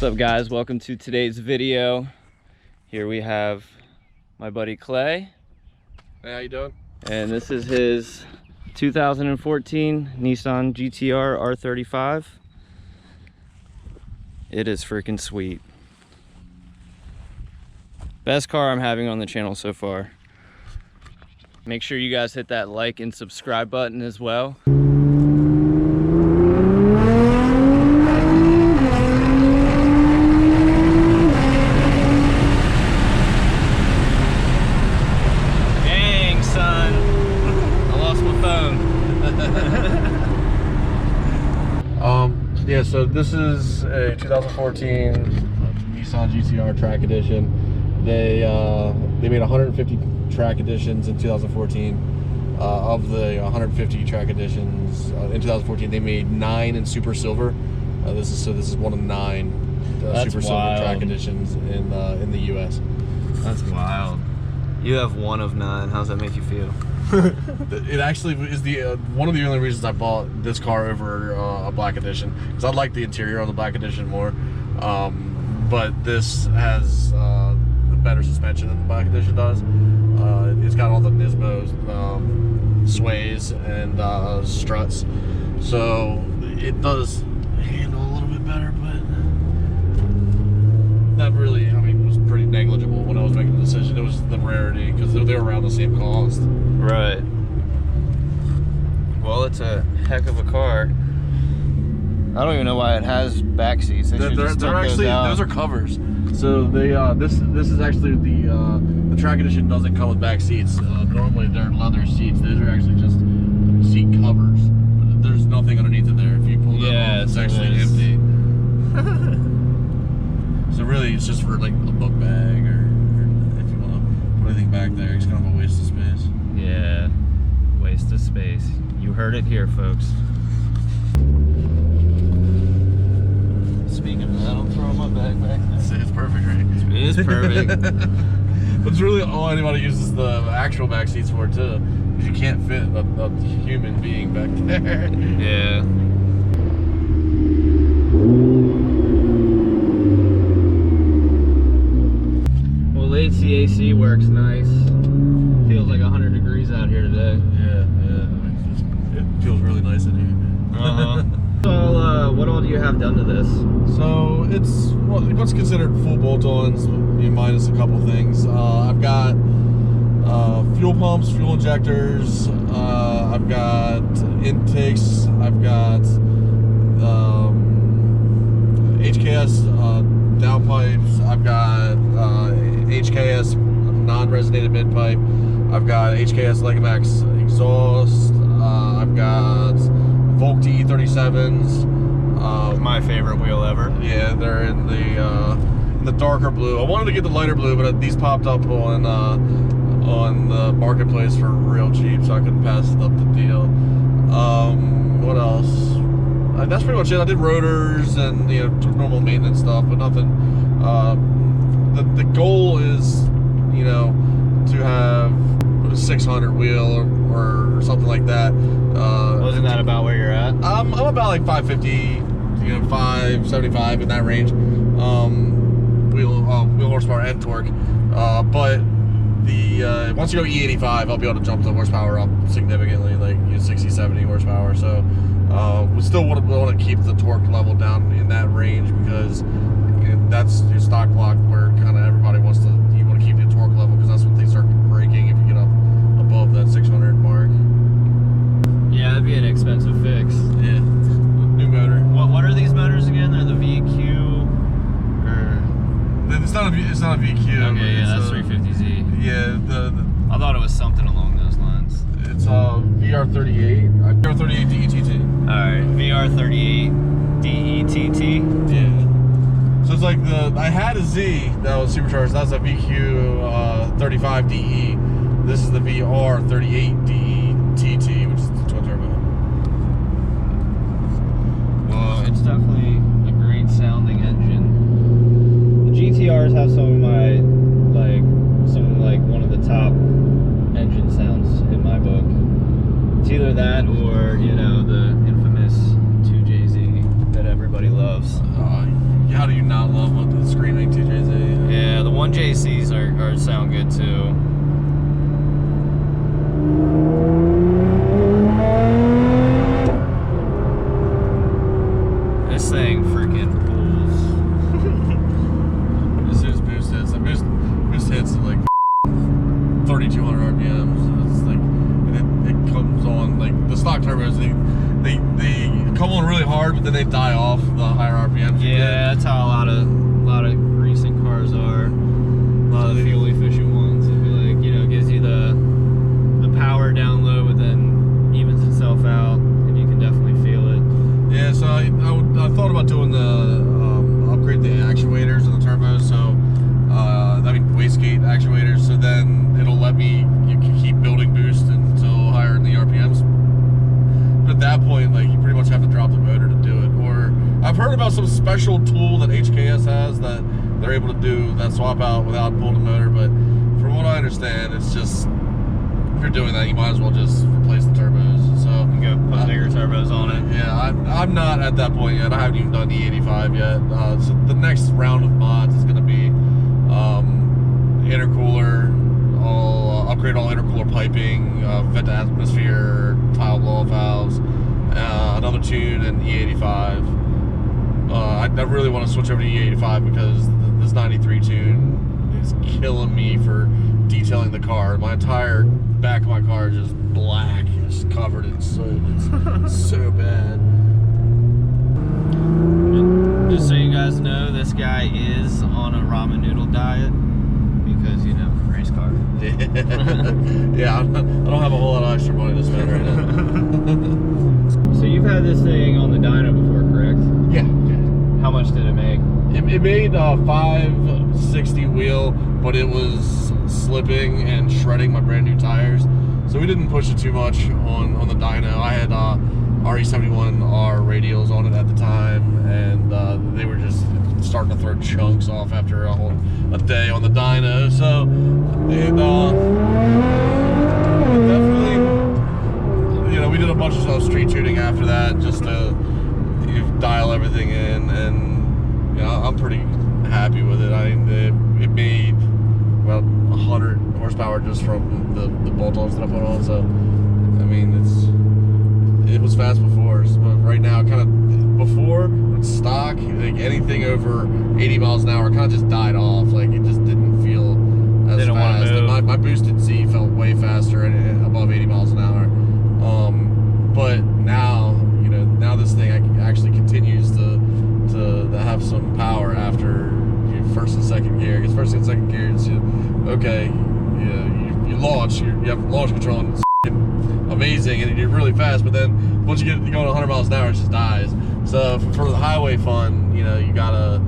What's up, guys? Welcome to today's video. Here we have my buddy Clay. Hey, how you doing? And this is his 2014 Nissan GTR R35. It is freaking sweet. Best car I'm having on the channel so far. Make sure you guys hit that like and subscribe button as well. Dang, son. I lost my phone. Yeah, so this is a 2014 Nissan GTR track edition. They made 150 track editions in 2014. Of the 150 track editions in 2014, they made 9 in Super Silver. This is one of 9 Super Silver track editions in the U.S. That's wild. You have 1 of 9. How's that make you feel? It actually is the one of the only reasons I bought this car over a black edition, because I like the interior on the black edition more. But this has the better suspension than the black edition does. It's got all the Nismo sways and struts, so it does handle a little bit better, but that really, I mean, was pretty negligible when I was making the decision. It was the rarity, because they were around the same cost. Right. Well, it's a heck of a car. I don't even know why it has back seats. They're actually, those are covers. So they this is actually the track edition doesn't come with back seats. Normally they're leather seats. These are actually just seat covers. There's nothing underneath it there. If you pull them off, it's actually empty. So really, it's just for like a book bag, or if you want to put anything back there. It's kind of a waste of space. Yeah, waste of space. You heard it here, folks. Speaking of that, I'm throwing my bag back there. It's perfect, right? It is perfect. But it's really all anybody uses the actual back seats for, too, because you can't fit a human being back there. Yeah. Well, AC works nice. Feels like 100 degrees out here today. Yeah. It feels really nice in here. So, what all do you have done to this? So it's what's considered full bolt-ons, minus a couple things. I've got fuel pumps, fuel injectors. I've got intakes. I've got HKS downpipes. I've got HKS non-resonated mid-pipe. I've got HKS Legomax exhaust. I've got Volk DE37s. My favorite wheel ever. Yeah, they're in the darker blue. I wanted to get the lighter blue, but these popped up on the marketplace for real cheap, so I couldn't pass up the deal. What else? That's pretty much it. I did rotors and normal maintenance stuff, but nothing. The goal is to have a 600 wheel or something like that. Wasn't that about where you're at? I'm about like 550, 575 in that range. Wheel horsepower and torque. But once you go E85, I'll be able to jump the horsepower up significantly, like 60, 70 horsepower. So we still want to keep the torque level down in that range, because that's your stock block where kind of everybody wants to. You want to keep the torque level, because that's when things start breaking if you get up above that 600 mark. Yeah, that'd be an expensive fix. Yeah, new motor. What are these motors again? They're the VQ, or it's not a VQ. Okay, yeah, that's 350Z. Yeah, I thought it was something along those lines. It's VR38. VR38 DETT. All right, VR38 DETT. Yeah. So it's like I had a Z that was supercharged. That's a VQ 35 DE. This is the VR38 DETT, which is the twin turbo. Well, it's definitely a great sounding engine. The GTRs have some of one of the top engine sounds in my book. It's either that or the infamous 2JZ that everybody everybody loves. How do you not love what the screaming 2JZ? Yeah, the 1JCs are sound good too. This thing freaking pulls. As soon as boost hits, boost hits at like 3,200 RPMs. It's like, and it comes on like the stock turbos. They come on really hard, but then they die off the higher RPMs. Yeah, that's how a lot of recent cars are. A lot of the fuel efficient ones. It'd be like, you know, gives you the power down low, but then evens itself out, and you can definitely feel it. Yeah, so I thought about doing the upgrade the actuators and the turbos. So I mean wastegate actuators. So then it'll let me you can keep building boost until higher in the RPMs. But at that point, like you pretty much have to drop the motor to do it. Or I've heard about some special tool that HKS has that they're able to do that swap out without pulling the motor. But from what I understand, it's just if you're doing that, you might as well just replace the turbos. So You go put bigger turbos on it. yeah, I'm not at that point yet. I haven't even done E85 yet. So the next round of mods is going to be intercooler. I'll upgrade all intercooler piping, vent to atmosphere, tile blow-off valves, another tune, and E85. I really want to switch over to E85 because this 93 tune is killing me for detailing the car. My entire back of my car is just black. It's covered in soot. It's so bad. Just so you guys know, this guy is on a ramen noodle diet because, you know, race car. Yeah, I don't have a whole lot of extra money to spend right now. So you've had this thing on the dyno before, correct? Yeah. How much did it make? It made 560 wheel, but it was slipping and shredding my brand new tires. So we didn't push it too much on the dyno. I had RE71R radials on it at the time, and they were just starting to throw chunks off after a day on the dyno. So it definitely, you know, we did a bunch of street tuning after that just to dial everything in, and you know, I'm pretty happy with it. I mean, it made about 100 horsepower just from the bolt-ons that I put on. So I mean, it was fast before, but right now, kind of before with stock, like anything over 80 miles an hour kind of just died off. Like it just didn't feel as fast. And my boosted Z felt way faster and above 80 miles an hour. But now, you know, now this thing actually continues to have some power after first and second gear. Because first and second gear, it's okay. You launch, you have launch control, and it's amazing, and you're really fast. But then once you get going 100 miles an hour, it just dies. So for the highway fun, you know, you gotta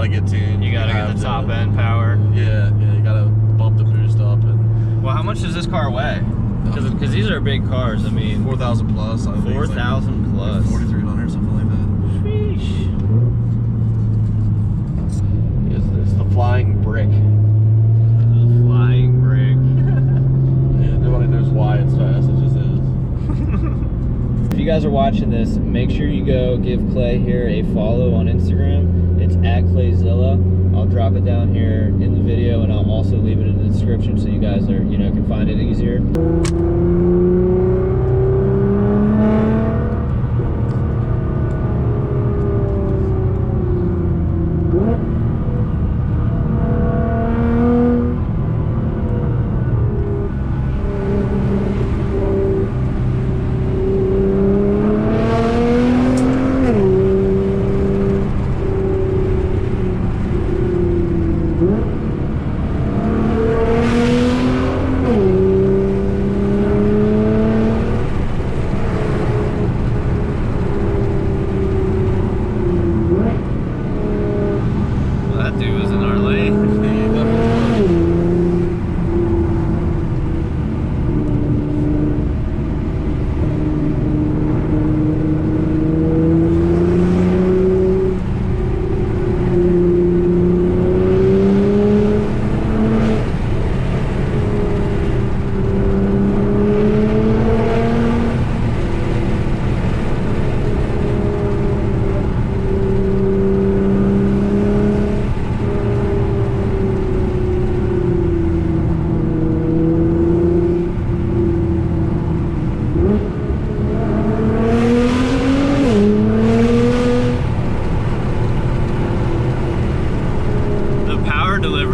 get tuned. You gotta get the top end power. Yeah, you gotta bump the boost up. And well, how much does this car weigh? Because these are big cars. I mean, 4,000 plus. 4,000 plus. 4,300, something like that. Sheesh. It's the flying brick. The flying brick. Yeah, nobody knows why it's fast. It just is. If you guys are watching this, make sure you go give Clay here a follow on Instagram. It's @Clayzilla. I'll drop it down here in the video, and I'll also leave it in the description so you guys are, you know, can find it easier.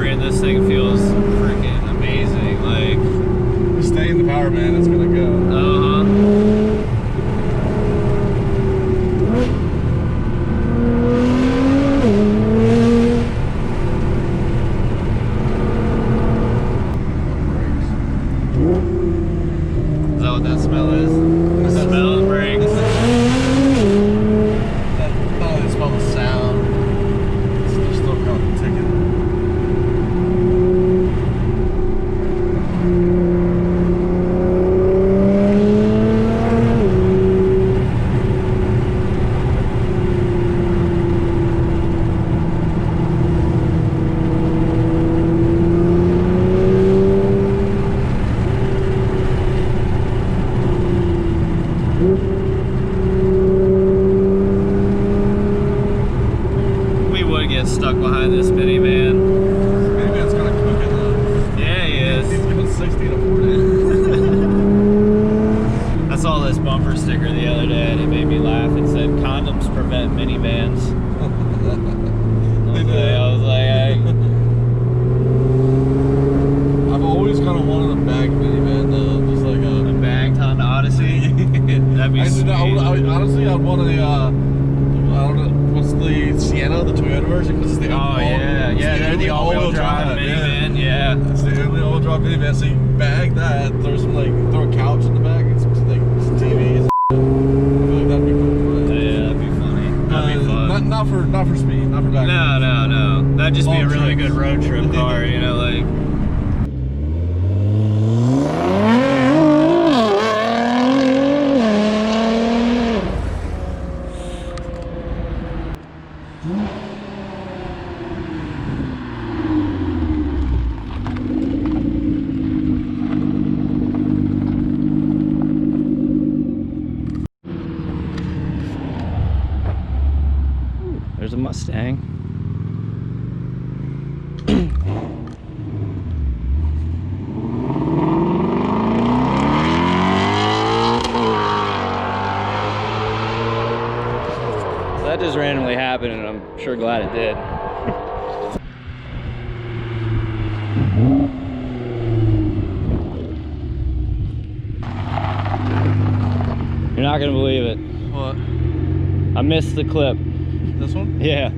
steering, this thing feels freaking amazing. Like, stay in the power band, it's gonna go. Is that what that smell is? The smell of brakes. Oh, they smell the sound. They're still kind of ticking. We would get stuck behind this minivan. Minivan's kind of cooking though. Yeah, he is. He's giving 60 to 40. I saw this bumper sticker the other day and it made me laugh. It said, "Condoms prevent minivans." I was like, I've always kind of wanted a bag minivan though, just like a bagged Honda Odyssey. That'd be sweet. Honestly, I'd want a, I don't know, what's the Sienna, the Toyota version? Because it's the they're the all-wheel drive minivan. Yeah. It's the only all-wheel drive minivan. So you bag that, throw a couch in the back, and some TVs. I feel like that'd be cool. Yeah, that'd be funny. That'd be fun. Not for speed, not for back. No. That'd just be a really trips. good road trip car, you know, like. There's a Mustang. That just randomly happened, and I'm sure glad it did. You're not gonna believe it. What? I missed the clip. This one? Yeah.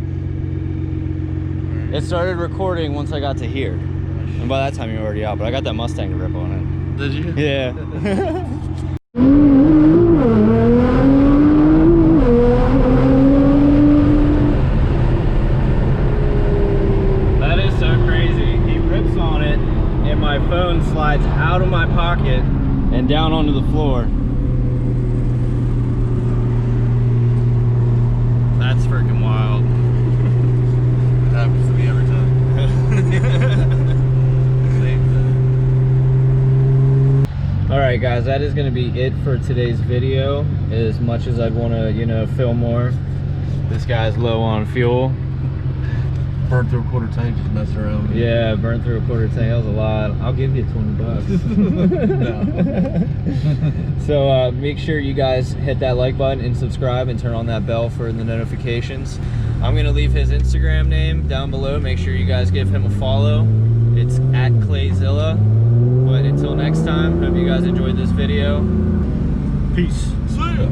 It started recording once I got to here. And by that time you were already out, but I got that Mustang to rip on it. Did you? Yeah. That is so crazy. He rips on it and my phone slides out of my pocket and down onto the floor. That's freaking wild. It happens to me every time. Same thing. All right, guys, that is going to be it for today's video. As much as I'd want to, you know, film more, this guy's low on fuel. Burned through a quarter tank, just messing around with it. Yeah, burned through a quarter tank. That was a lot. I'll give you $20. No. So make sure you guys hit that like button and subscribe and turn on that bell for the notifications. I'm gonna leave his Instagram name down below. Make sure you guys give him a follow. It's @Clayzilla. But until next time, hope you guys enjoyed this video. Peace. See ya.